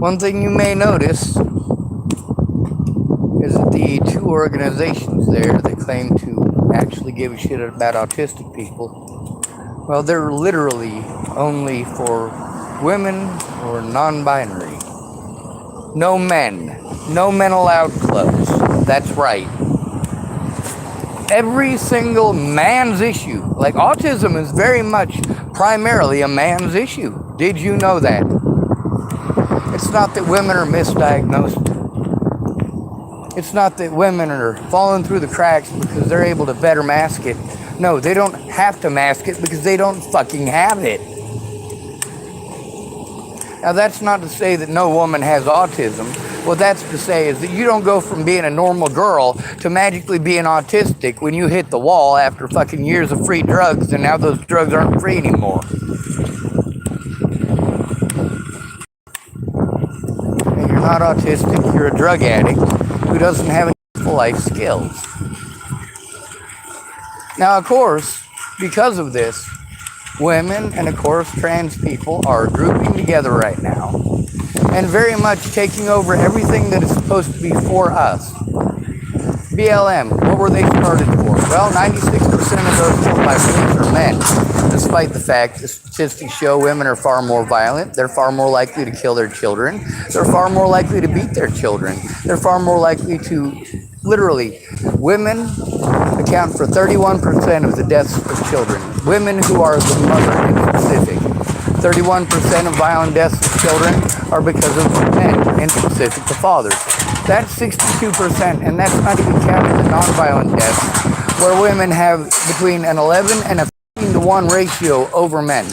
One thing you may notice is that the two organizations there that claim to actually give a shit about autistic people, well, they're literally only for women or non-binary. No men. No men allowed clubs. That's right. Every single man's issue, like autism is very much primarily a man's issue. Did you know that? It's not that women are misdiagnosed. It's not that women are falling through the cracks because they're able to better mask it. No, they don't have to mask it because they don't fucking have it. Now, that's not to say that no woman has autism. What that's to say is that you don't go from being a normal girl to magically being autistic when you hit the wall after fucking years of free drugs, and now those drugs aren't free anymore. And you're not autistic, you're a drug addict who doesn't have any useful life skills. Now, of course, because of this, women and, of course, trans people are grouping together right now and very much taking over everything that is supposed to be for us. BLM, what were they started for? Well, 96% of those killed by police are men, despite the fact that statistics show women are far more violent, they're far more likely to kill their children, they're far more likely to beat their children, they're far more likely to, literally, women account for 31% of the deaths of children. Women who are the mother in specific. 31% of violent deaths of children are because of men, in specific the fathers. That's 62%, and that's not even counting the non-violent deaths, where women have between an 11 and a 15-to-1 ratio over men.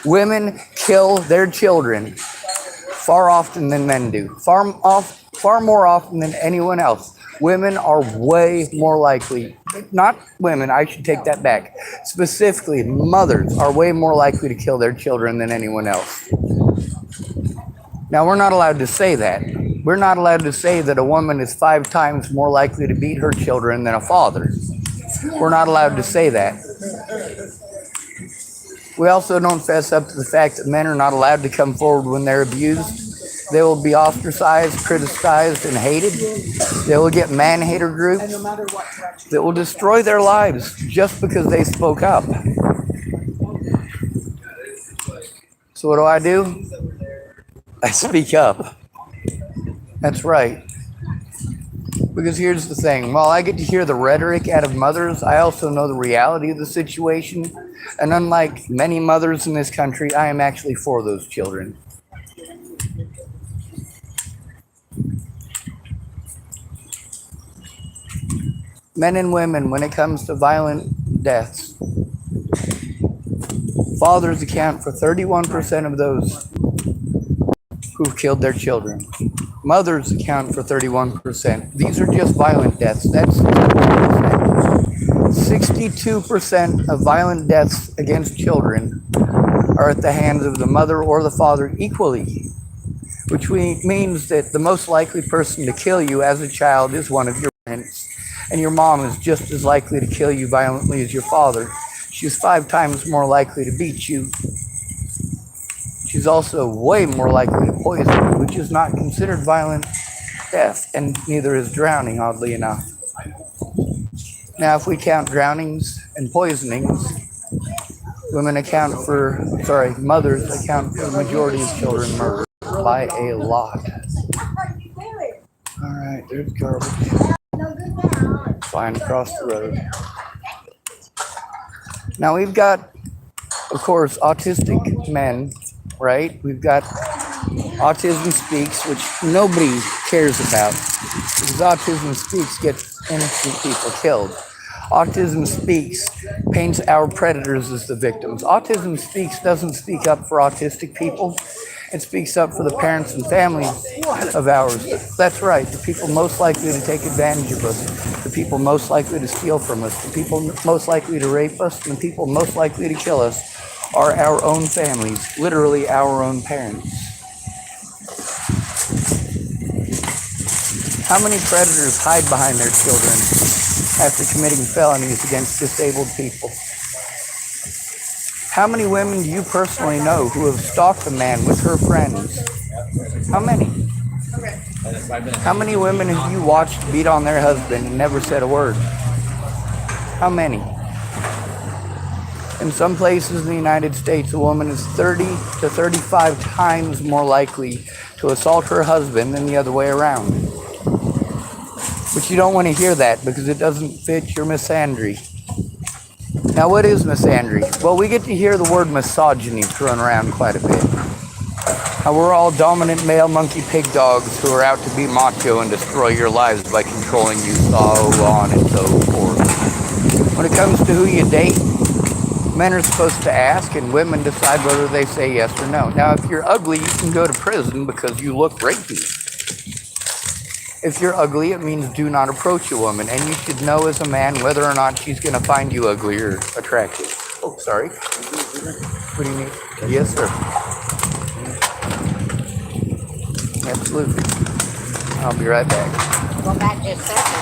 Women kill their children far often than men do, far more often than anyone else. Women are way more likely, not women, I should take that back. Specifically, mothers are way more likely to kill their children than anyone else. Now, we're not allowed to say that. We're not allowed to say that a woman is 5 times more likely to beat her children than a father. We're not allowed to say that. We also don't fess up to the fact that men are not allowed to come forward when they're abused. They will be ostracized, criticized, and hated. They will get man-hater groups that will destroy their lives just because they spoke up. So what do? I speak up. That's right. Because here's the thing. While I get to hear the rhetoric out of mothers, I also know the reality of the situation. And unlike many mothers in this country, I am actually for those children. Men and women, when it comes to violent deaths, fathers account for 31% of those who've killed their children. Mothers account for 31%. These are just violent deaths. That's 62% of violent deaths against children are at the hands of the mother or the father equally, which means that the most likely person to kill you as a child is one of your parents, and your mom is just as likely to kill you violently as your father. She's 5 times more likely to beat you. She's also way more likely to poison you, which is not considered violent death, and neither is drowning, oddly enough. Now, if we count drownings and poisonings, mothers account for the majority of children murdered by a lot. All right, there's garbage flying across the road. Now we've got, of course, autistic men, right? We've got Autism Speaks, which nobody cares about, because Autism Speaks gets innocent people killed. Autism Speaks paints our predators as the victims. Autism Speaks doesn't speak up for autistic people. It speaks up for the parents and families of ours. That's right, the people most likely to take advantage of us, the people most likely to steal from us, the people most likely to rape us, and the people most likely to kill us are our own families, literally our own parents. How many predators hide behind their children after committing felonies against disabled people? How many women do you personally know who have stalked a man with her friends How many? How many women have you watched beat on their husband and never said a word? How many? In some places in the United States, a woman is 30 to 35 times more likely to assault her husband than the other way around. But you don't want to hear that because it doesn't fit your misandry. Now, what is misandry? Well, we get to hear the word misogyny thrown around quite a bit. How we're all dominant male monkey pig dogs who are out to be macho and destroy your lives by controlling you, so on and so forth. When it comes to who you date, men are supposed to ask and women decide whether they say yes or no. Now, if you're ugly, you can go to prison because you look rapey. If you're ugly, it means do not approach a woman, and you should know as a man whether or not she's going to find you ugly or attractive. Oh, sorry. What do you need? Yes, sir. Absolutely. I'll be right back. Go back just a second.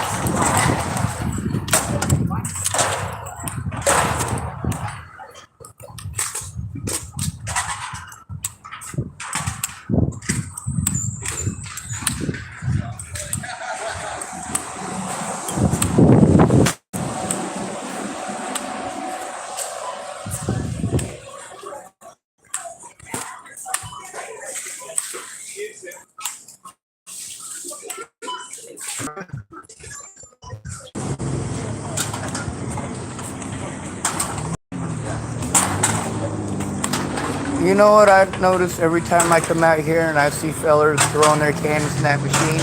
You know what I've noticed every time I come out here and I see fellers throwing their cans in that machine?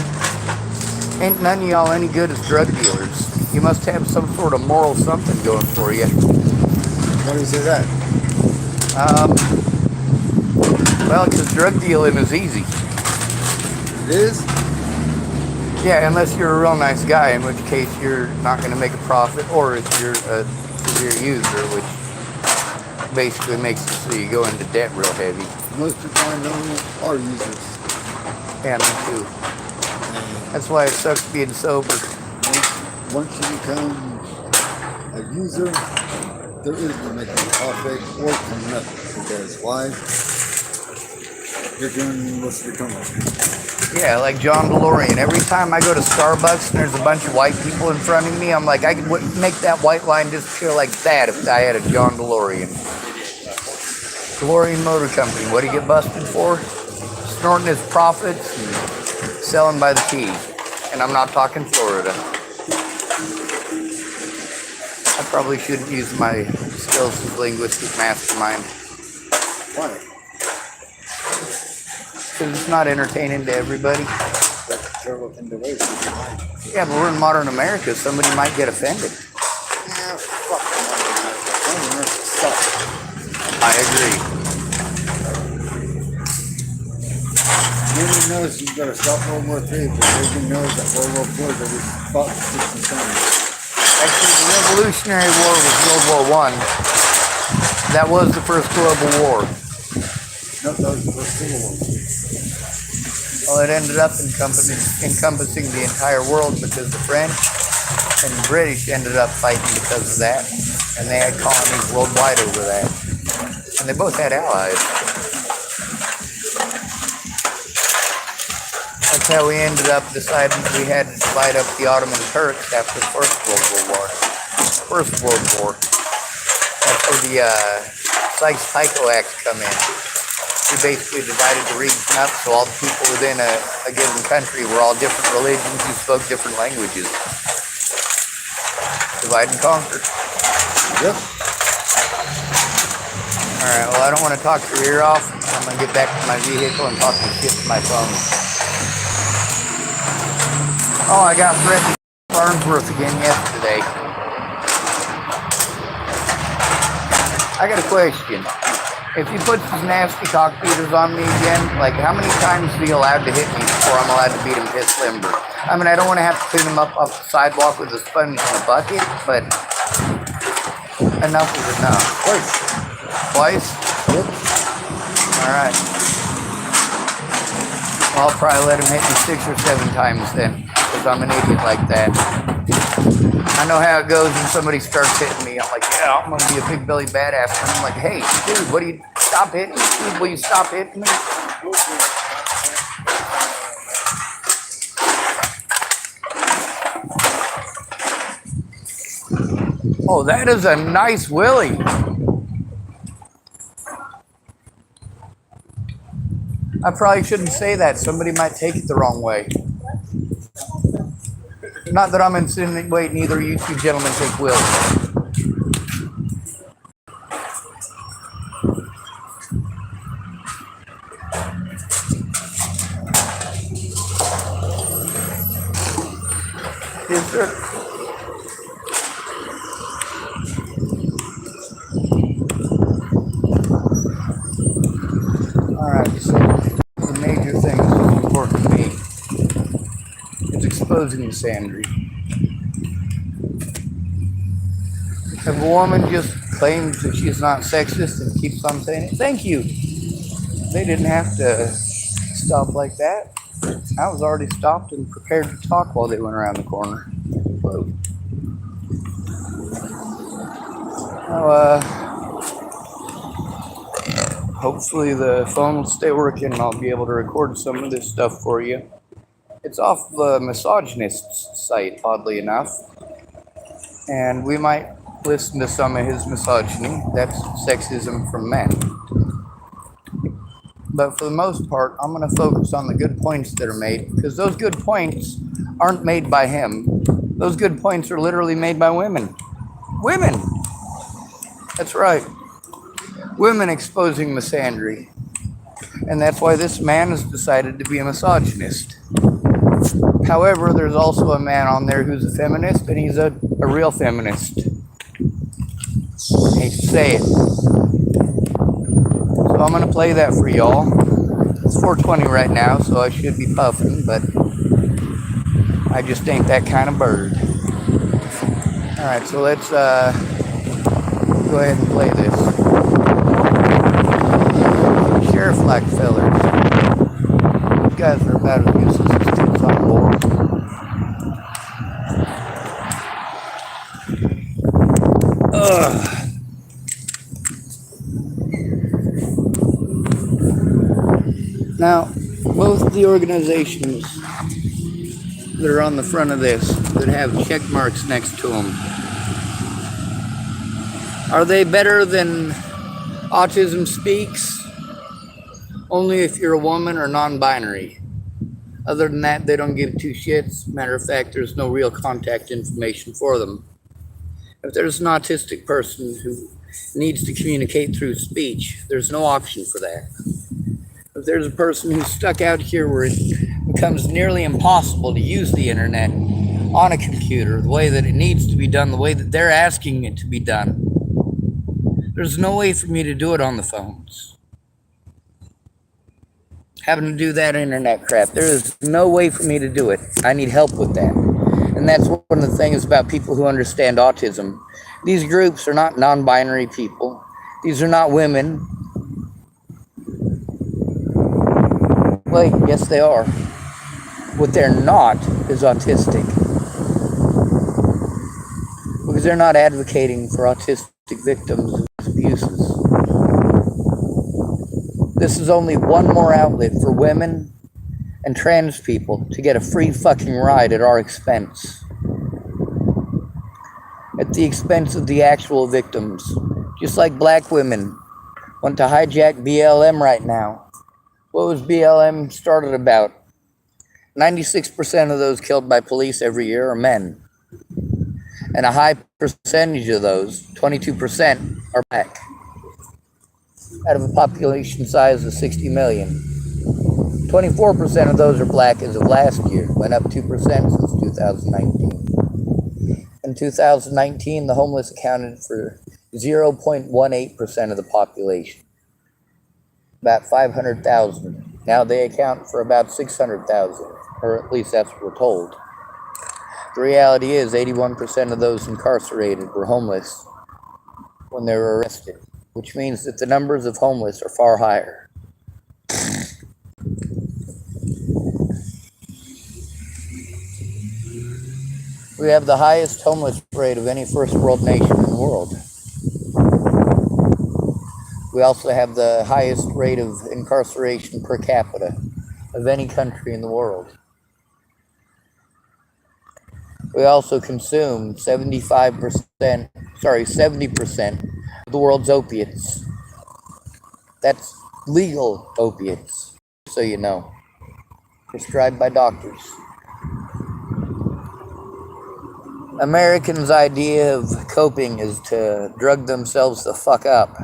Ain't none of y'all any good as drug dealers. You must have some sort of moral something going for you. Why do you say that? Well, because drug dealing is easy. It is? Yeah, unless you're a real nice guy, in which case you're not going to make a profit, or if you're a severe user, which basically makes it so you go into debt real heavy. Most people I know are users. Yeah, me too. That's why it sucks being sober. Once you become a user, there is no making a profit or coming up. Because why? You're doing what's you're doing. Yeah, like John DeLorean. Every time I go to Starbucks and there's a bunch of white people in front of me, I'm like, I could make that white line disappear like that if I had a John DeLorean. DeLorean Motor Company. What do you get busted for? Snorting his profits and selling by the key. And I'm not talking Florida. I probably shouldn't use my skills as linguistic mastermind. Why? Because it's not entertaining to everybody. That's a terrible thing to waste. Yeah, but we're in modern America. Somebody might get offended. Yeah, fuck them. I agree. Nobody knows you gotta stop World War III, but everybody knows that World War IV that was fought for 60 times. Actually, the Revolutionary War was World War I. That was the first global war. No, that was the first Civil War. Well, it ended up encompassing the entire world because the French and the British ended up fighting because of that. And they had colonies worldwide over that. And they both had allies. That's how we ended up deciding we had to divide up the Ottoman Turks after the First World War. That's where the Sykes-Picot Acts come in. We basically divided the region up so all the people within a given country were all different religions who spoke different languages. Divide and conquer. Yep. Alright, well, I don't want to talk your ear off. I'm going to get back to my vehicle and talk some shit to my phone. Oh, I got threatened Farnsworth again yesterday. I got a question. If he puts his nasty cock beaters on me again, like how many times is he allowed to hit me before I'm allowed to beat him piss limber? I mean, I don't want to have to clean him up off the sidewalk with a sponge and a bucket, but enough is enough. Twice? Yep. Alright. Well, I'll probably let him hit me 6 or 7 times then, because I'm an idiot like that. I know how it goes when somebody starts hitting me. I'm like, yeah, I'm going to be a big belly badass. And I'm like, hey, dude, what do you, stop hitting me? Will you stop hitting me? Oh, that is a nice willy. I probably shouldn't say that. Somebody might take it the wrong way. Not that I'm insinuating either you two gentlemen take wills. Is there? Alright, so the major thing that's important to me is exposing misandry. If a woman just claims that she's not sexist and keeps on saying it, thank you. They didn't have to stop like that. I was already stopped and prepared to talk while they went around the corner. Now, hopefully the phone will stay working and I'll be able to record some of this stuff for you. It's off the misogynist's site, oddly enough. And we might listen to some of his misogyny. That's sexism from men. But for the most part, I'm going to focus on the good points that are made, because those good points aren't made by him. Those good points are literally made by women. Women! That's right. Women exposing misandry. And that's why this man has decided to be a misogynist. However, there's also a man on there who's a feminist, and he's a real feminist. I hate to say it. So I'm going to play that for y'all. It's 4:20 right now, so I should be puffing, but I just ain't that kind of bird. Alright, so let's go ahead and play this. Sheriff like fellers. You guys are about as useless as kids on board. Ugh. Now, both the organizations that are on the front of this, that have check marks next to them, are they better than Autism Speaks? Only if you're a woman or non-binary. Other than that, they don't give two shits. Matter of fact, there's no real contact information for them. If there's an autistic person who needs to communicate through speech, there's no option for that. If there's a person who's stuck out here where it becomes nearly impossible to use the internet on a computer the way that it needs to be done, the way that they're asking it to be done, there's no way for me to do it on the phones. Having to do that internet crap, there is no way for me to do it. I need help with that. And that's one of the things about people who understand autism. These groups are not non-binary people. These are not women. Wait, yes they are. What they're not is autistic. Because they're not advocating for autistic victims of abuses. This is only one more outlet for women and trans people to get a free fucking ride at our expense. At the expense of the actual victims. Just like black women want to hijack BLM right now. What was BLM started about? 96% of those killed by police every year are men. And a high percentage of those, 22%, are black. Out of a population size of 60 million. 24% of those are black as of last year. Went up 2% since 2019. In 2019, the homeless accounted for 0.18% of the population. About 500,000. Now they account for about 600,000, or at least that's what we're told. The reality is 81% of those incarcerated were homeless when they were arrested, which means that the numbers of homeless are far higher. We have the highest homeless rate of any first world nation in the world. We also have the highest rate of incarceration per capita of any country in the world. We also consume 70% of the world's opiates. That's legal opiates, so you know, prescribed by doctors. Americans' idea of coping is to drug themselves the fuck up.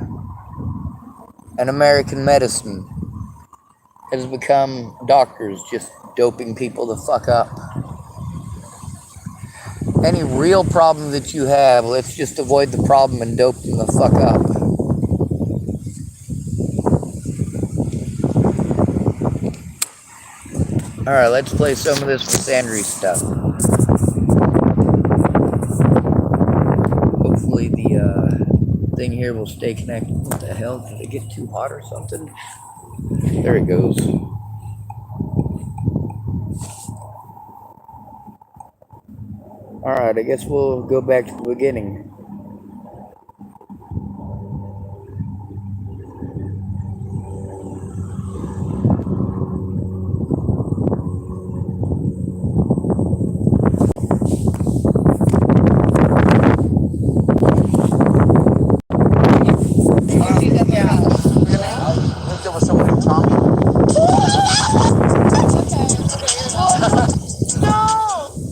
And American medicine has become doctors just doping people the fuck up. Any real problem that you have, let's just avoid the problem and dope them the fuck up. Alright, let's play some of this mysandry stuff. Hopefully the thing here will stay connected. What the hell? Did it get too hot or something? There it goes. Alright, I guess we'll go back to the beginning.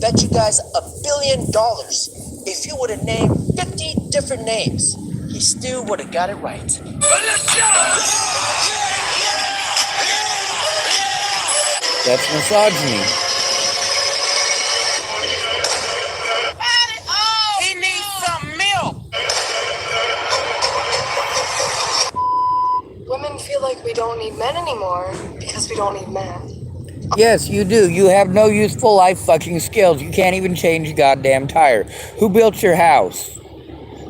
Bet you guys $1 billion if you would have named 50 different names, he still would have got it right. That's misogyny. He needs some milk. Women feel like we don't need men anymore because we don't need men. Yes, you do. You have no useful life fucking skills. You can't even change a goddamn tire. Who built your house?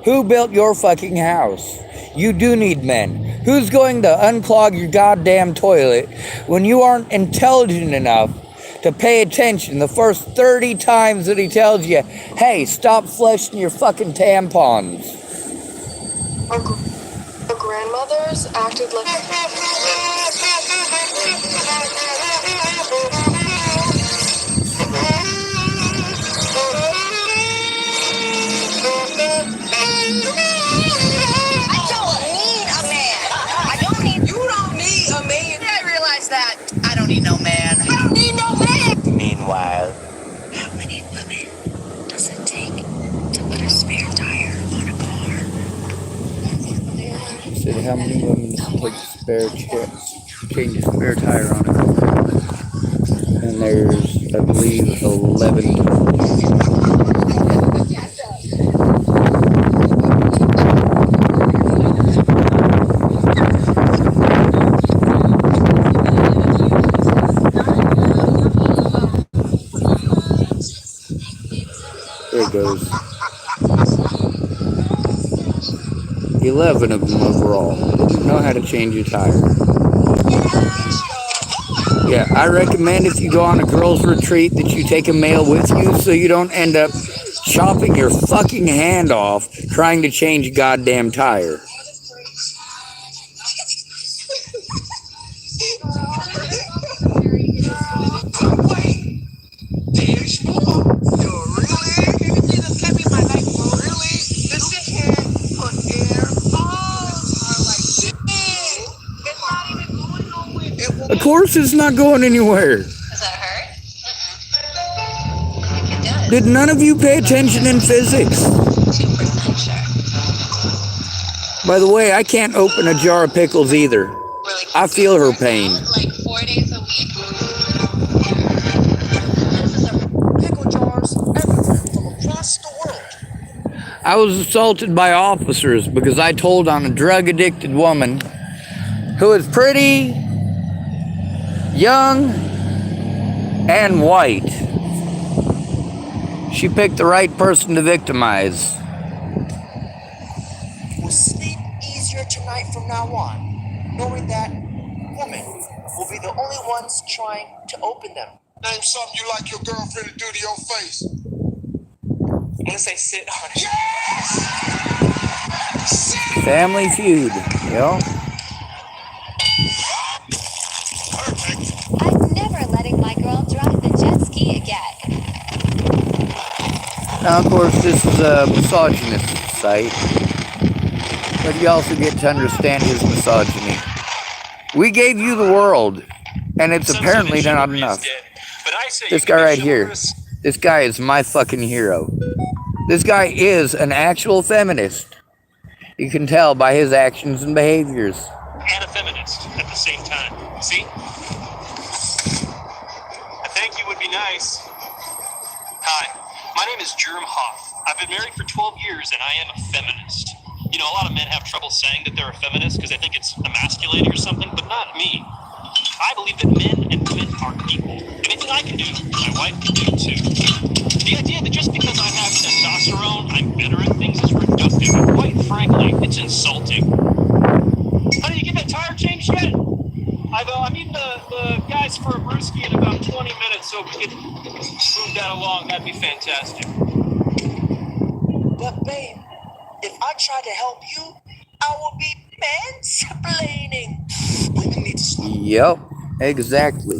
Who built your fucking house? You do need men. Who's going to unclog your goddamn toilet when you aren't intelligent enough to pay attention the first 30 times that he tells you, hey, stop flushing your fucking tampons? Our grandmothers acted like... I don't need no man. I don't need no man. Meanwhile, how many women does it take to put a spare tire on a car? He said, how many women does it take to change a spare tire on a car? And there's, I believe, 11. There it goes. 11 of them overall. Didn't know how to change a tire. Yeah, I recommend if you go on a girls' retreat that you take a male with you so you don't end up chopping your fucking hand off trying to change a goddamn tire. Of course it's not going anywhere. Does that hurt? I think it does. Did none of you pay attention in physics? 2% sure. By the way, I can't open a jar of pickles either. Really? I feel her pain. Like 4 days a week? pickle jars everywhere from across the world. I was assaulted by officers because I told on a drug-addicted woman who is pretty, young, and white. She picked the right person to victimize. Will sleep easier tonight from now on, knowing that women will be the only ones trying to open them. Name something you like your girlfriend to do to your face. I'm gonna say sit on it. Yes! Family Feud, yo. Perfect. I'm never letting my girl drive the jet ski again. Now, of course, this is a misogynist site, but you also get to understand his misogyny. We gave you the world, and it's apparently not enough. This guy right here, this guy is my fucking hero. This guy is an actual feminist. You can tell by his actions and behaviors. And a feminist at the same time. See? I think you would be nice. Hi, my name is Jerm Hoff. I've been married for 12 years and I am a feminist. You know, a lot of men have trouble saying that they're a feminist because they think it's emasculating or something, but not me. I believe that men and women are equal. Anything I can do, my wife can do too. The idea that just because I have testosterone, I'm better at things is reductive. And quite frankly, it's insulting. Honey, you get that tire changed yet? I mean the guys for a brewski in about 20 minutes, so if we could move that along, that'd be fantastic. But babe, if I try to help you, I will be mansplaining. Women need to stop. Yep, exactly.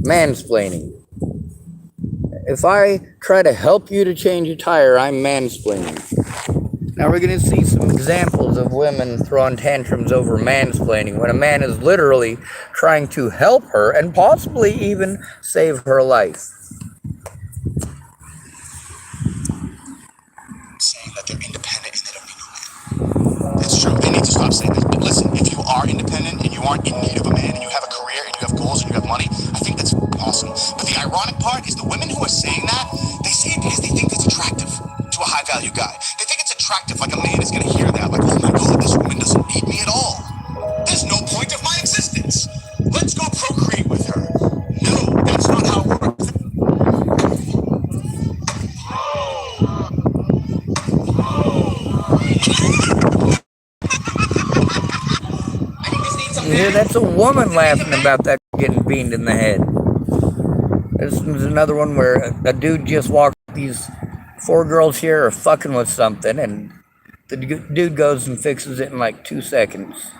Mansplaining. If I try to help you to change a tire, I'm mansplaining. Now we're going to see some examples of women throwing tantrums over mansplaining when a man is literally trying to help her and possibly even save her life. Saying that they're independent and they don't need a man. It's true. They need to stop saying that. But listen, if you are independent and you aren't in need of a man and you have a career and you have goals and you have money, I think that's awesome. But the ironic part is the women who are saying that, they say it because they think it's attractive to a high-value guy. They think it's attractive, like a man is going to hear that, like, oh my God, this woman doesn't need me at all. There's no point of my existence. Let's go procreate with her. No, that's not how it works. Yeah, that's a woman laughing about that getting beamed in the head. This is another one where a dude just walked. These 4 girls here are fucking with something, and the dude goes and fixes it in like 2 seconds.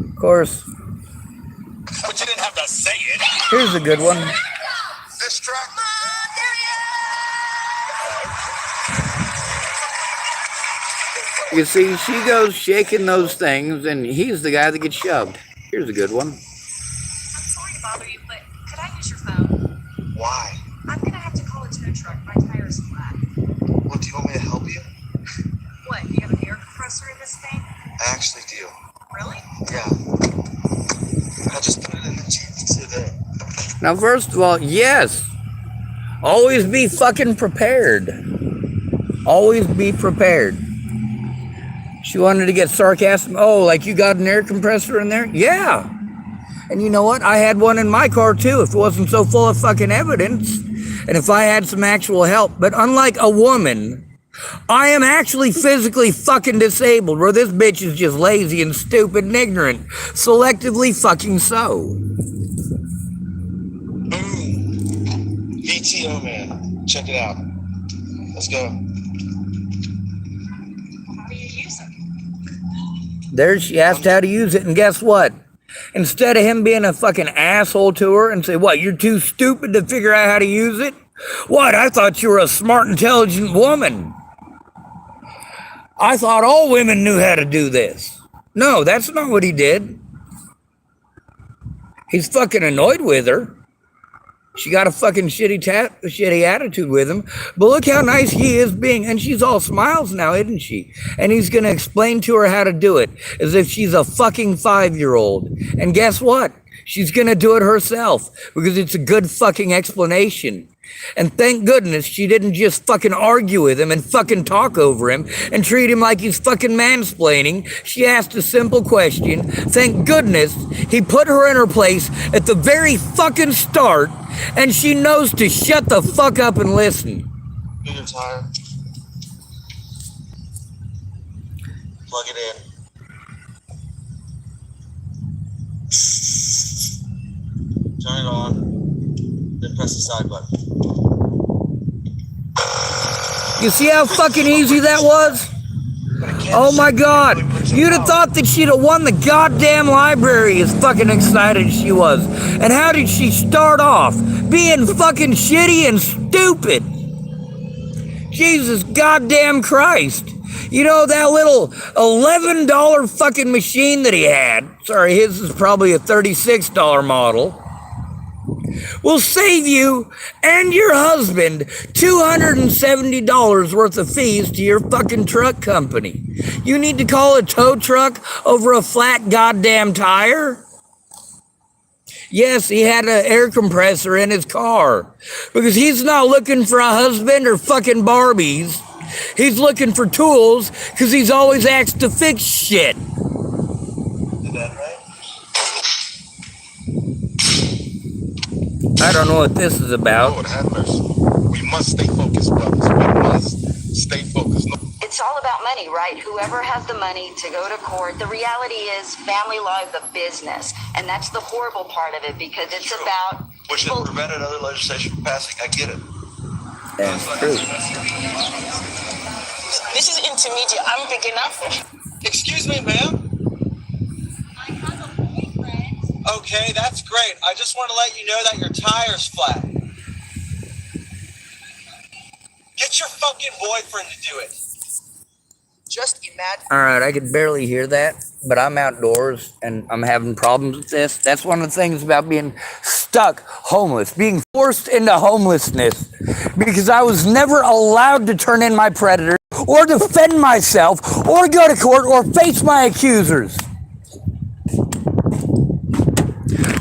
Of course. But you didn't have to say it. Here's a good one. This track. You see, she goes shaking those things, and he's the guy that gets shoved. Here's a good one. I'm sorry to bother you, but could I use your phone? Why? I'm gonna have to call a tow truck. My tire's flat. Well, do you want me to help you? What, do you have an air compressor in this thing? I actually do. Really? Yeah. I just put it in the Jeep today. Now, first of all, yes. Always be fucking prepared. Always be prepared. She wanted to get sarcastic. Oh, like you got an air compressor in there? Yeah. And you know what? I had one in my car too, if it wasn't so full of fucking evidence. And if I had some actual help. But unlike a woman, I am actually physically fucking disabled, where this bitch is just lazy and stupid and ignorant. Selectively fucking so. Boom. VTO, man. Check it out. Let's go. How do you use it? There she asked how to use it, and guess what? Instead of him being a fucking asshole to her and say, what, you're too stupid to figure out how to use it? What, I thought you were a smart, intelligent woman. I thought all women knew how to do this. No, that's not what he did. He's fucking annoyed with her. She got a fucking shitty attitude with him. But look how nice he is being. And she's all smiles now, isn't she? And he's going to explain to her how to do it as if she's a fucking 5-year-old. And guess what? She's going to do it herself because it's a good fucking explanation. And thank goodness she didn't just fucking argue with him and fucking talk over him and treat him like he's fucking mansplaining. She asked a simple question. Thank goodness he put her in her place at the very fucking start, and she knows to shut the fuck up and listen. Do your tire. Plug it in. Turn it on. Then press the side button. You see how fucking easy that was? Oh my God. You'd have thought that she'd have won the goddamn library as fucking excited she was. And how did she start off? Being fucking shitty and stupid. Jesus goddamn Christ. You know that little $11 fucking machine that he had? Sorry, his is probably a $36 model. Will save you and your husband $270 worth of fees to your fucking truck company. You need to call a tow truck over a flat goddamn tire? Yes, he had an air compressor in his car because he's not looking for a husband or fucking Barbies. He's looking for tools because he's always asked to fix shit. Is that right? I don't know what this is about. Lord have mercy. We must stay focused, brothers. We must stay focused. It's all about money, right? Whoever has the money to go to court. The reality is family law is a business. And that's the horrible part of it because it's True. about Which has prevented other legislation from passing. I get it. That's true. This is intermediate. I'm big enough. Excuse me, ma'am. I have a boyfriend. Okay, that's great. I just want to let you know that your tire's flat. Get your fucking boyfriend to do it. Just imagine. All right, I could barely hear that, but I'm outdoors and I'm having problems with this. That's one of the things about being stuck homeless, being forced into homelessness, because I was never allowed to turn in my predator or defend myself or go to court or face my accusers.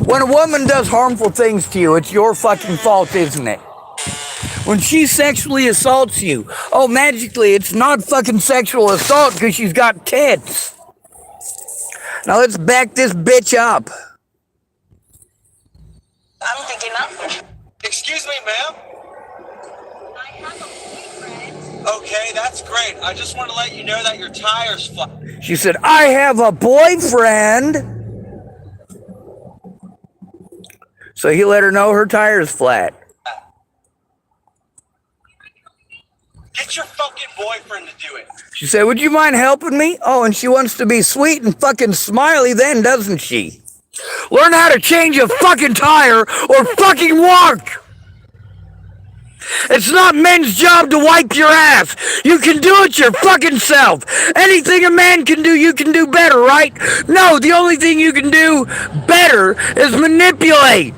When a woman does harmful things to you, it's your fucking fault, isn't it? When she sexually assaults you, oh, magically, it's not fucking sexual assault because she's got tits. Now let's back this bitch up. I'm big enough. Excuse me, ma'am. I have a boyfriend. Okay, that's great. I just want to let you know that your tire's flat. She said, I have a boyfriend. So he let her know her tire's flat. Get your fucking boyfriend to do it. She said, would you mind helping me? Oh, and she wants to be sweet and fucking smiley then, doesn't she? Learn how to change a fucking tire or fucking walk. It's not men's job to wipe your ass. You can do it your fucking self. Anything a man can do, you can do better, right? No, the only thing you can do better is manipulate.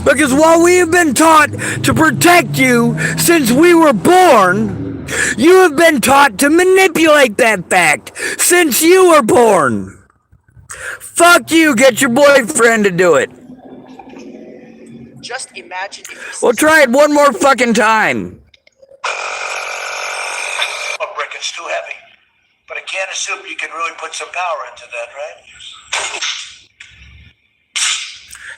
Because while we have been taught to protect you since we were born, you have been taught to manipulate that fact since you were born. Fuck you, get your boyfriend to do it. Just imagine if We'll try it one more fucking time. A brick is too heavy. But a can of soup, you can really put some power into that, right?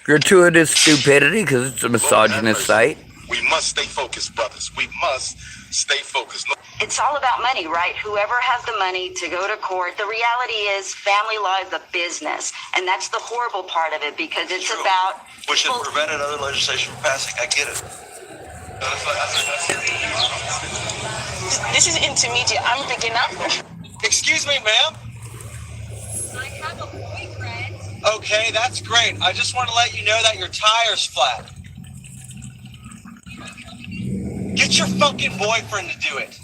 Gratuitous stupidity because it's a misogynist site. We must stay focused, brothers. We must stay focused. It's all about money, right? Whoever has the money to go to court. The reality is family law is a business. And that's the horrible part of it because it's True. about Which has people. prevented other legislation from passing. I get it. This is intermediate. I'm big enough. Excuse me, ma'am. I have a boyfriend. Okay, that's great. I just want to let you know that your tire's flat. Get your fucking boyfriend to do it.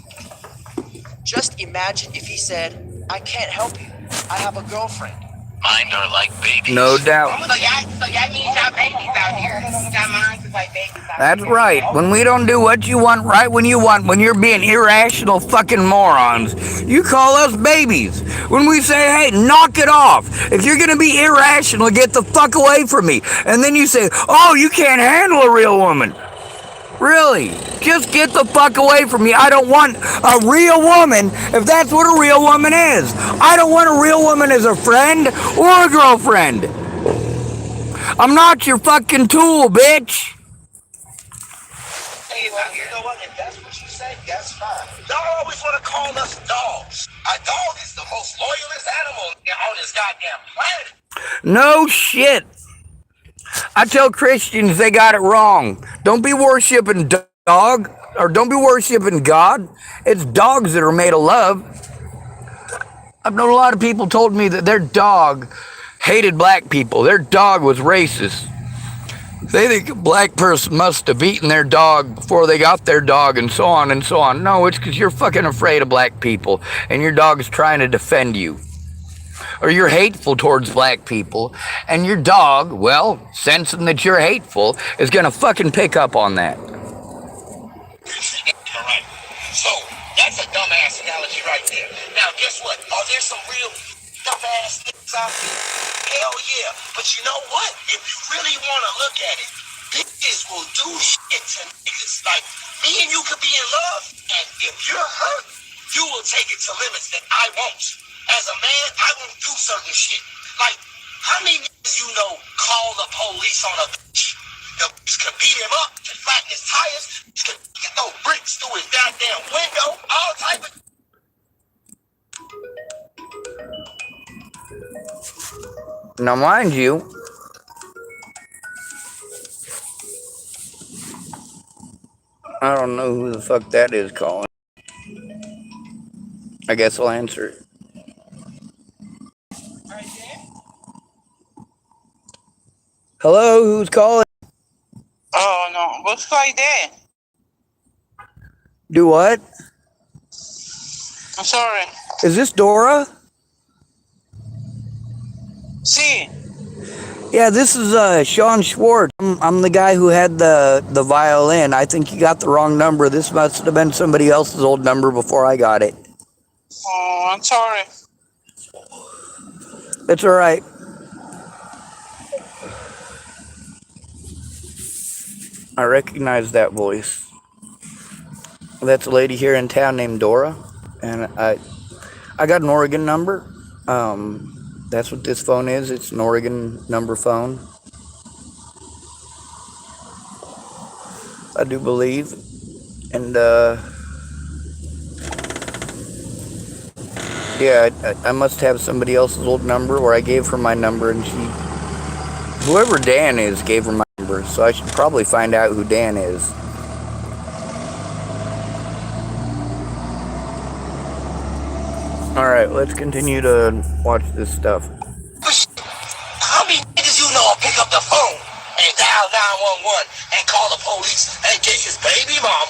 Just imagine if he said, I can't help you. I have a girlfriend. Mine are like babies. No doubt. So y'all mean y'all babies out here. Y'all minds is like babies out That's here. right. When we don't do what you want right when you want, when you're being irrational fucking morons, you call us babies. When we say, hey, knock it off. If you're going to be irrational, get the fuck away from me. And then you say, oh, you can't handle a real woman. Really? Just get the fuck away from me. I don't want a real woman if that's what a real woman is. I don't want a real woman as a friend or a girlfriend. I'm not your fucking tool, bitch. Hey, well, you know what? If that's what you say, that's fine. Y'all always want to call us dogs. A dog is the most loyalist animal on this goddamn planet. No shit. I tell Christians they got it wrong. Don't be worshiping dog. or don't be worshiping God. It's dogs that are made of love. I've known a lot of people told me that their dog hated black people. Their dog was racist. They think a black person must have beaten their dog before they got their dog, and so on and so on. No, it's because you're fucking afraid of black people and your dog is trying to defend you. Or you're hateful towards black people and your dog, well, sensing that you're hateful, is gonna fucking pick up on that. Right. So that's a dumbass analogy right there. Now guess what? Are there some real dumbass niggas out there? Hell yeah. But you know what? If you really want to look at it, bitches will do shit to niggas. Like, me and you could be in love, and if you're hurt, you will take it to limits that I won't. As a man, I won't do certain shit. Like, how many niggas you know call the police on a bitch? The bitch could beat him up, could flatten his tires, could throw bricks through his goddamn window, all type of. Now, mind you, I don't know who the fuck that is calling. I guess I'll answer it. Hello, who's calling? Oh no, what's right there? Do what? I'm sorry. Is this Dora? See. Yeah, this is Sean Schwartz. I'm the guy who had the violin. I think you got the wrong number. This must have been somebody else's old number before I got it. Oh, I'm sorry. It's all right. I recognize that voice. That's a lady here in town named Dora, and I got an Oregon number. That's what this phone is. It's an Oregon number phone. I do believe. And, yeah, I must have somebody else's old number, or I gave her my number, and whoever Dan is gave her my number, so I should probably find out who Dan is. Alright, let's continue to watch this stuff. How many niggas you know will pick up the phone and dial 911 and call the police and get his baby mom?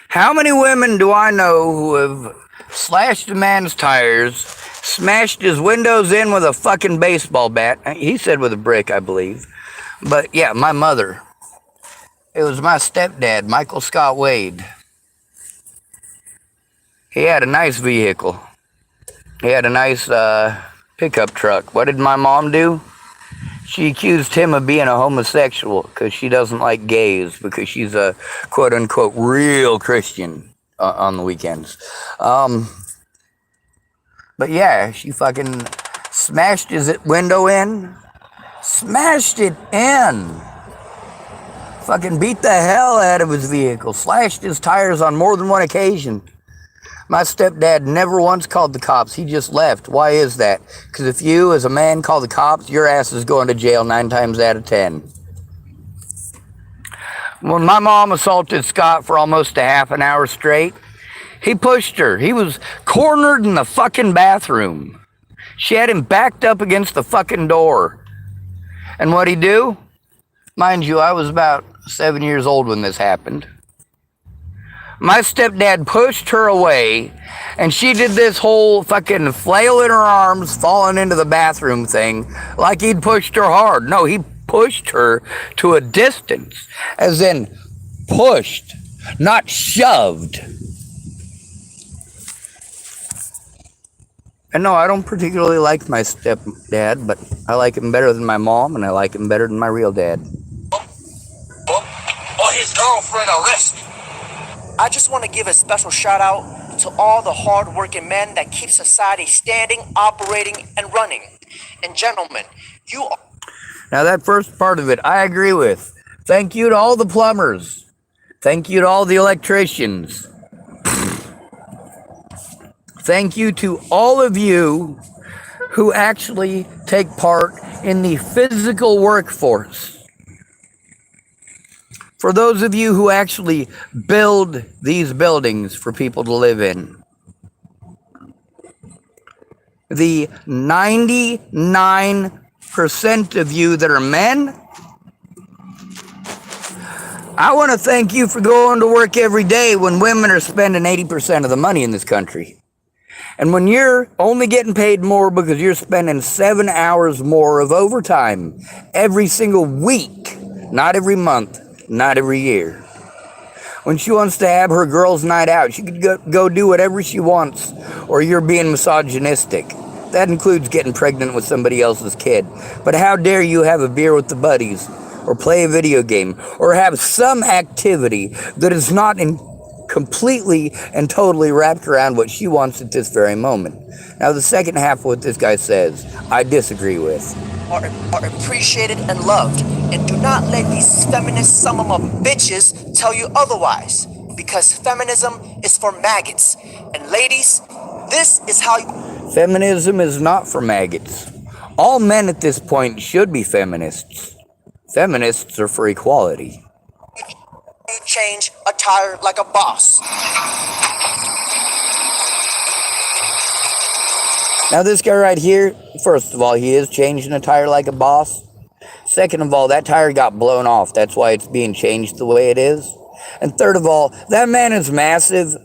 How many women do I know who have slashed a man's tires, smashed his windows in with a fucking baseball bat? He said with a brick, I believe. But yeah, my mother. It was my stepdad, Michael Scott Wade. He had a nice vehicle. He had a nice pickup truck. What did my mom do? She accused him of being a homosexual because she doesn't like gays, because she's a quote-unquote real Christian on the weekends. But yeah, she fucking smashed his window in. Smashed it in. Fucking beat the hell out of his vehicle. Slashed his tires on more than one occasion. My stepdad never once called the cops. He just left. Why is that? Because if you, as a man, call the cops, your ass is going to jail 9 times out of 10. When my mom assaulted Scott for almost a half an hour straight, he pushed her. He was cornered in the fucking bathroom. She had him backed up against the fucking door. And what'd he do? Mind you, I was about 7 years old when this happened. My stepdad pushed her away, and she did this whole fucking flail in her arms, falling into the bathroom thing, like he'd pushed her hard. No, he pushed her to a distance, as in pushed, not shoved. And no, I don't particularly like my stepdad, but I like him better than my mom, and I like him better than my real dad. Or his girlfriend arrested. I just want to give a special shout out to all the hard-working men that keep society standing, operating, and running. And gentlemen, you are... Now that first part of it, I agree with. Thank you to all the plumbers. Thank you to all the electricians. Thank you to all of you who actually take part in the physical workforce. For those of you who actually build these buildings for people to live in, the 99% of you that are men, I want to thank you for going to work every day when women are spending 80% of the money in this country. And when you're only getting paid more because you're spending 7 hours more of overtime every single week, not every month, not every year. When she wants to have her girls' night out, she could go do whatever she wants, or you're being misogynistic. That includes getting pregnant with somebody else's kid. But how dare you have a beer with the buddies, or play a video game, or have some activity that is not completely and totally wrapped around what she wants at this very moment. Now, the second half of what this guy says, I disagree with. Are appreciated and loved, and do not let these feminist son of a bitches tell you otherwise, because feminism is for maggots. And ladies, this is how you... Feminism is not for maggots. All men at this point should be feminists. Feminists are for equality. Change a tire like a boss. Now this guy right here, first of all, he is changing a tire like a boss. Second of all, that tire got blown off. That's why it's being changed the way it is. And third of all, that man is massive.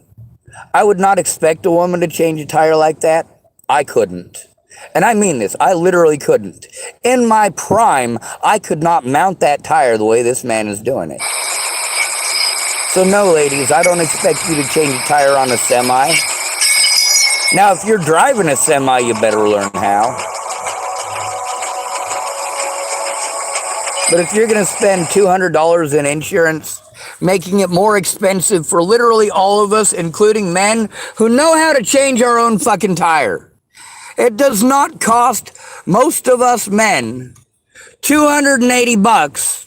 I would not expect a woman to change a tire like that. I couldn't. And I mean this, I literally couldn't. In my prime, I could not mount that tire the way this man is doing it. So no, ladies, I don't expect you to change a tire on a semi. Now, if you're driving a semi, you better learn how. But if you're going to spend $200 in insurance, making it more expensive for literally all of us, including men who know how to change our own fucking tire. It does not cost most of us men $280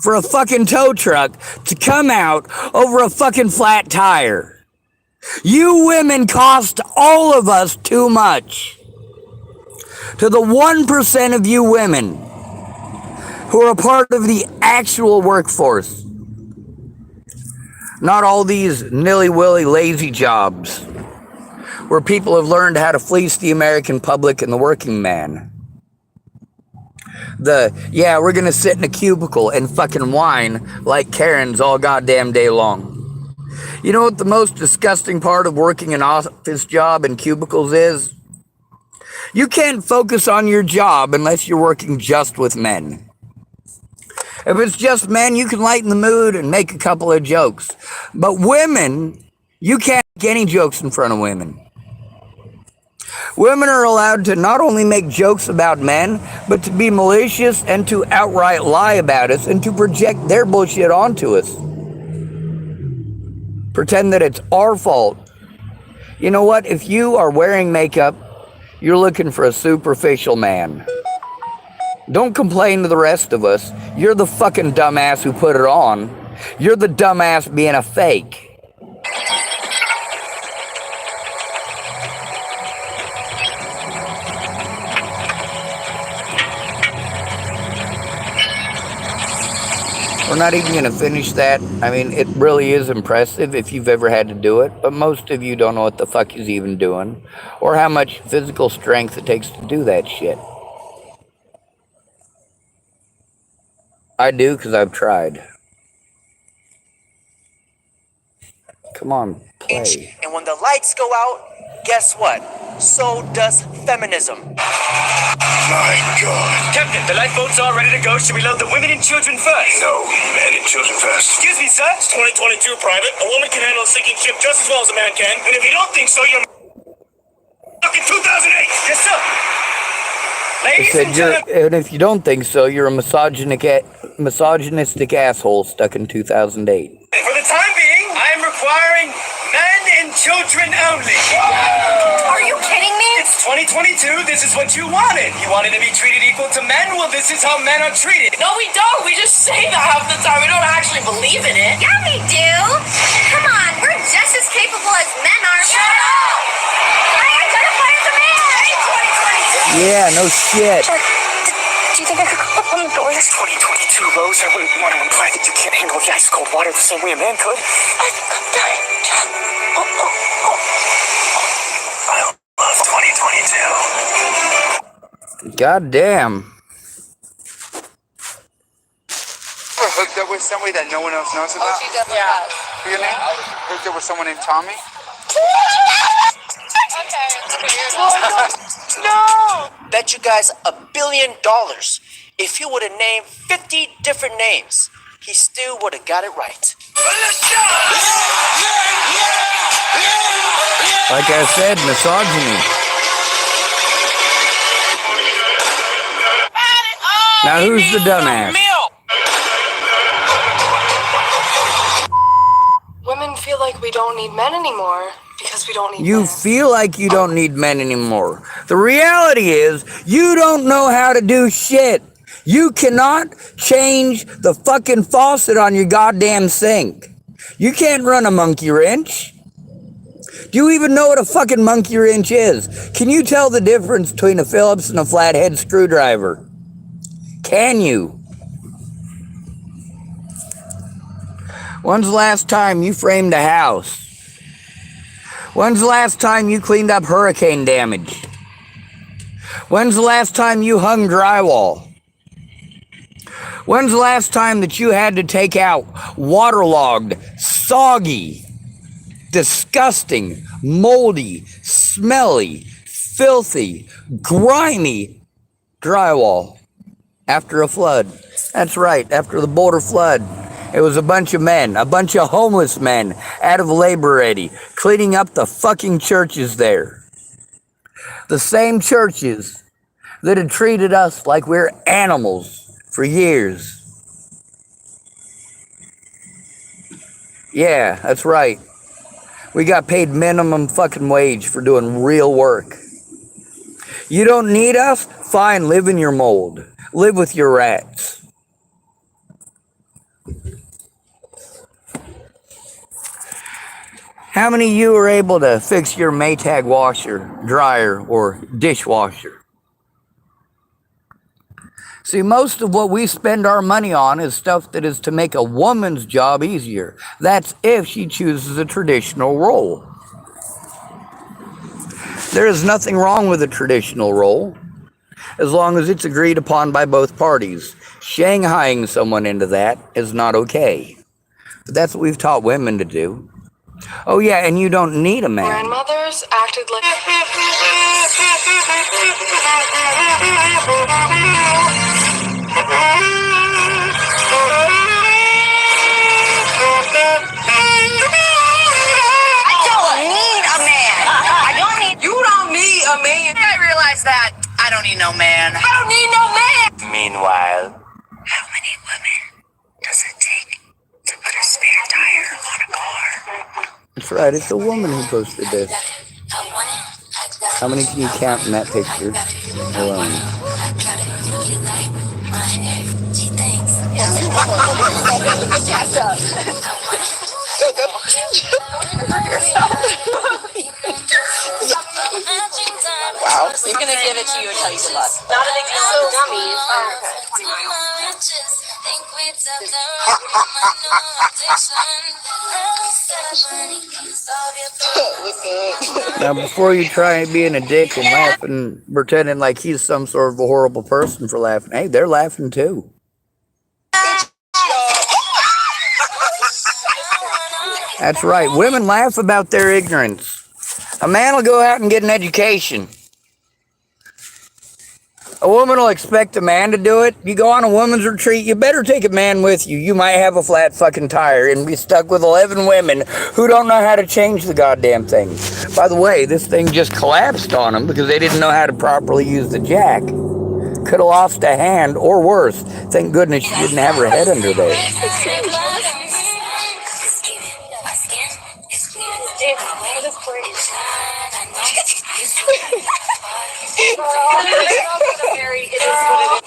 for a fucking tow truck to come out over a fucking flat tire. You women cost all of us too much. To the 1% of you women who are a part of the actual workforce, not all these nilly-willy lazy jobs where people have learned how to fleece the American public and the working man. Yeah, we're gonna sit in a cubicle and fucking whine like Karens all goddamn day long. You know what the most disgusting part of working an office job in cubicles is? You can't focus on your job unless you're working just with men. If it's just men, you can lighten the mood and make a couple of jokes. But women, you can't make any jokes in front of women. Women are allowed to not only make jokes about men, but to be malicious and to outright lie about us and to project their bullshit onto us. Pretend that it's our fault. You know what? If you are wearing makeup, you're looking for a superficial man. Don't complain to the rest of us. You're the fucking dumbass who put it on. You're the dumbass being a fake. We're not even going to finish that. I mean, it really is impressive if you've ever had to do it, but most of you don't know what the fuck he's even doing, or how much physical strength it takes to do that shit. I do, because I've tried. Come on, play. And when the lights go out, guess what? So does feminism. My God. Captain, the lifeboats are ready to go. Should we load the women and children first? No, men and children first. Excuse me, sir. It's 2022, Private. A woman can handle a sinking ship just as well as a man can. And if you don't think so, you're fucking 2008. Yes, sir. Ladies and gentlemen. And if you don't think so, you're a misogynistic asshole stuck in 2008. For the time being, I am requiring men and children only. Are you kidding me? It's 2022. This is what you wanted. You wanted to be treated equal to men? Well, this is how men are treated. No, we don't. We just say that half the time. We don't actually believe in it. Yeah, we do. Come on, we're just as capable as men are. Shut up! I identify as a man. Yeah, no shit. Do you think I could close the door It's 2022, Rose. I wouldn't want to imply that you can't handle the ice cold water the same way a man could. I'm dying, Jack. I love 2022. God damn. Ever hooked up with somebody that no one else knows about? She definitely has. Your name? Hooked up with someone named Tommy? No! Bet you guys $1 billion. If he would have named 50 different names, he still would have got it right. Like I said, misogyny. Now who's the dumbass? Women feel like we don't need men anymore because we don't need You men. feel like you don't need men anymore. The reality is, you don't know how to do shit. You cannot change the fucking faucet on your goddamn sink. You can't run a monkey wrench. Do you even know what a fucking monkey wrench is? Can you tell the difference between a Phillips and a flathead screwdriver? Can you? When's the last time you framed a house? When's the last time you cleaned up hurricane damage? When's the last time you hung drywall? When's the last time that you had to take out waterlogged, soggy, disgusting, moldy, smelly, filthy, grimy drywall after a flood? That's right, after the Boulder flood. It was a bunch of men, a bunch of homeless men out of labor ready, cleaning up the fucking churches there. The same churches that had treated us like we're animals for years. Yeah, that's right. We got paid minimum fucking wage for doing real work. You don't need us? Fine, live in your mold. Live with your rats. How many of you are able to fix your Maytag washer, dryer, or dishwasher? See, most of what we spend our money on is stuff that is to make a woman's job easier. That's if she chooses a traditional role. There is nothing wrong with a traditional role, as long as it's agreed upon by both parties. Shanghaiing someone into that is not okay. But that's what we've taught women to do. Oh yeah, and you don't need a man. Grandmothers acted like... I realize that I don't need no man. I don't need no man. Meanwhile, How many women does it take to put a spare tire on a car? That's right, it's a woman who posted this. How many can you count in that picture alone? Wow. He's gonna give it to you and tell you good luck. Not an example. Gummies. Now, before you try being a dick and laughing, pretending like he's some sort of a horrible person for laughing, hey, they're laughing too. That's right. Women laugh about their ignorance. A man will go out and get an education. A woman will expect a man to do it. You go on a woman's retreat, you better take a man with you. You might have a flat fucking tire and be stuck with 11 women who don't know how to change the goddamn thing. By the way, this thing just collapsed on them because they didn't know how to properly use the jack. Could have lost a hand, or worse. Thank goodness she didn't have her head under there.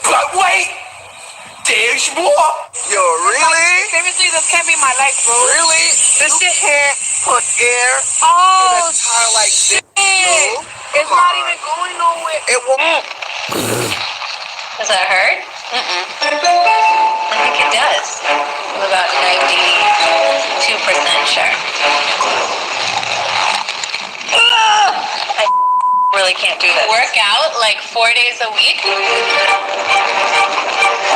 But wait! There's more! Yo, really? Seriously, this can't be my life, bro. Really? This shit here put air in a tire like this. It's not even going nowhere. It won't. Does that hurt? I think it does. I'm about 92% sure. I really can't do this. Work out like 4 days a week?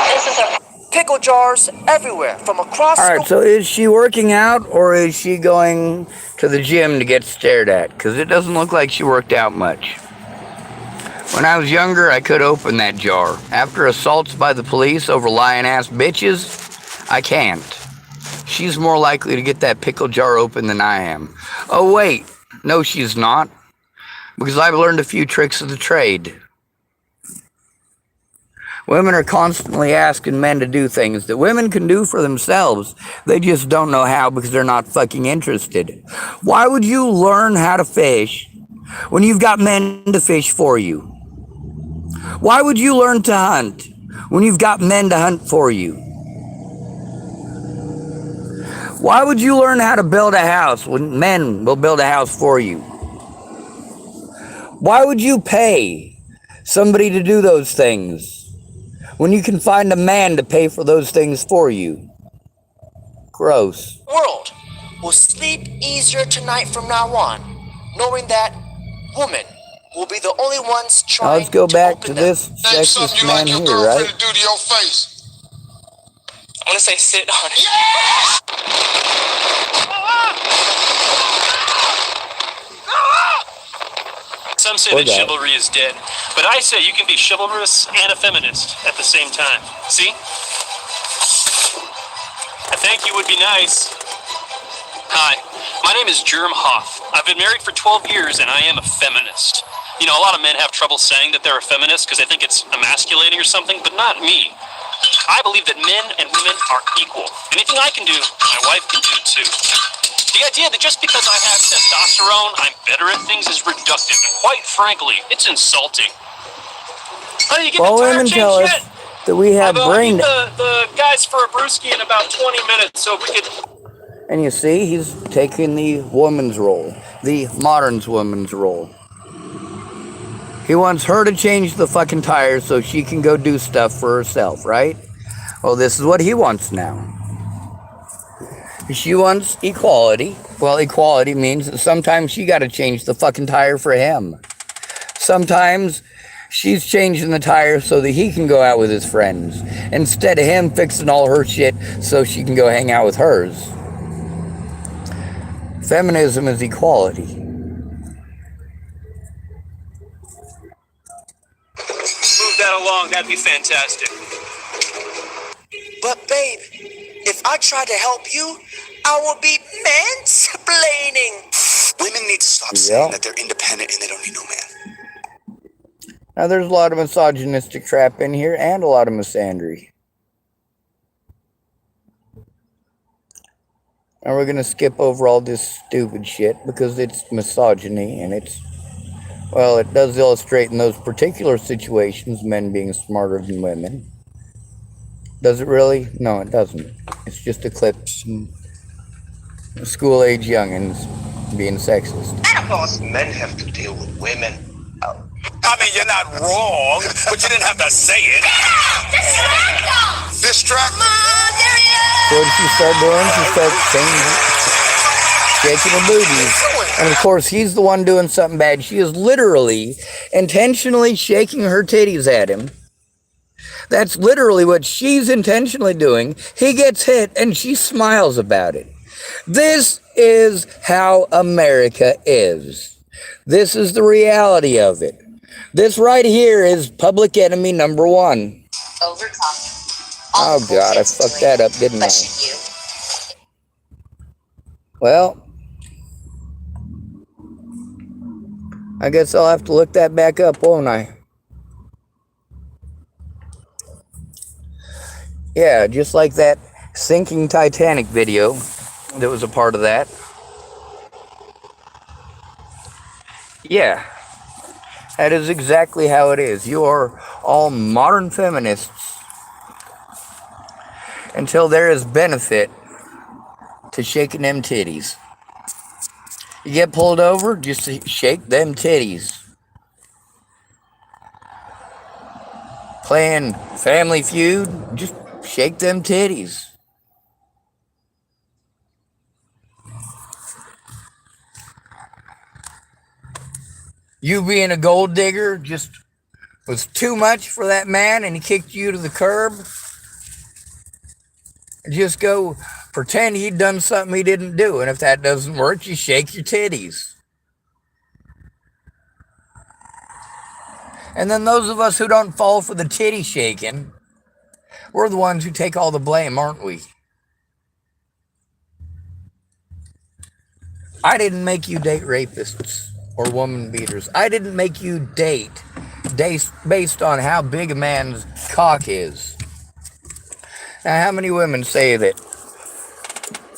This is a Pickle jars everywhere from across All right, so is she working out or is she going to the gym to get stared at? Because it doesn't look like she worked out much. When I was younger, I could open that jar. After assaults by the police over lying-ass bitches, I can't. She's more likely to get that pickle jar open than I am. Oh, wait. No, she's not. Because I've learned a few tricks of the trade. Women are constantly asking men to do things that women can do for themselves. They just don't know how because they're not fucking interested. Why would you learn how to fish when you've got men to fish for you? Why would you learn to hunt when you've got men to hunt for you? Why would you learn how to build a house when men will build a house for you? Why would you pay somebody to do those things when you can find a man to pay for those things for you? Gross. world will sleep easier tonight from now on, knowing that women will be the only ones Now trying let's go back to open them. this sexist man here, right? Do to your face. I want to say sit on it. Some say that chivalry is dead, but I say you can be chivalrous and a feminist at the same time. See? I think you would be nice. Hi, my name is Jerm Hoff. I've been married for 12 years and I am a feminist. You know, a lot of men have trouble saying that they're a feminist because they think it's emasculating or something, but not me. I believe that men and women are equal. Anything I can do, my wife can do too. The idea that just because I have testosterone, I'm better at things is reductive, and quite frankly, it's insulting. How do you get Well, the tire women tell changed us yet? that we have I brain. need the guys for a brewski in about 20 minutes, so we could... And you see, he's taking the woman's role, the modern's woman's role. He wants her to change the fucking tires so she can go do stuff for herself, right? Well, this is what he wants now. She wants equality. Well, equality means that sometimes she got to change the fucking tire for him. Sometimes she's changing the tire so that he can go out with his friends, instead of him fixing all her shit so she can go hang out with hers. Feminism is equality. Move that along, that'd be fantastic. But babe, if I try to help you, I will be mansplaining. Women need to stop saying that they're independent and they don't need no man. Now, there's a lot of misogynistic crap in here and a lot of misandry. And we're going to skip over all this stupid shit because it's misogyny and it's, well, it does illustrate in those particular situations men being smarter than women. Does it really? No, it doesn't. It's just a clip from school-age youngins being sexist. And of course, men have to deal with women. I mean, you're not wrong, but you didn't have to say it. Distract. So what did she start doing? She started shaking her boobies. And of course, he's the one doing something bad. She is literally, intentionally shaking her titties at him. That's literally what she's intentionally doing. He gets hit and she smiles about it. This is how America is. This is the reality of it. This right here is public enemy number one. Oh God, I fucked that up, didn't I? Well, I guess I'll have to look that back up, won't I? Yeah, just like that sinking Titanic video that was a part of that. Yeah, that is exactly how it is. You are all modern feminists until there is benefit to shaking them titties. You get pulled over, just shake them titties. playing Family Feud, just shake them titties. You being a gold digger just was too much for that man and he kicked you to the curb. Just go pretend he'd done something he didn't do. And if that doesn't work, you shake your titties. And then those of us who don't fall for the titty shaking, we're the ones who take all the blame, aren't we? I didn't make you date rapists or woman beaters. I didn't make you date based on how big a man's cock is. Now, how many women say that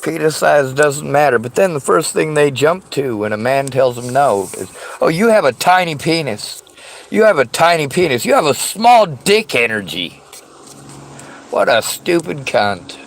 penis size doesn't matter, but then the first thing they jump to when a man tells them no is, oh, you have a tiny penis. You have a tiny penis. You have a small dick energy. What a stupid cunt.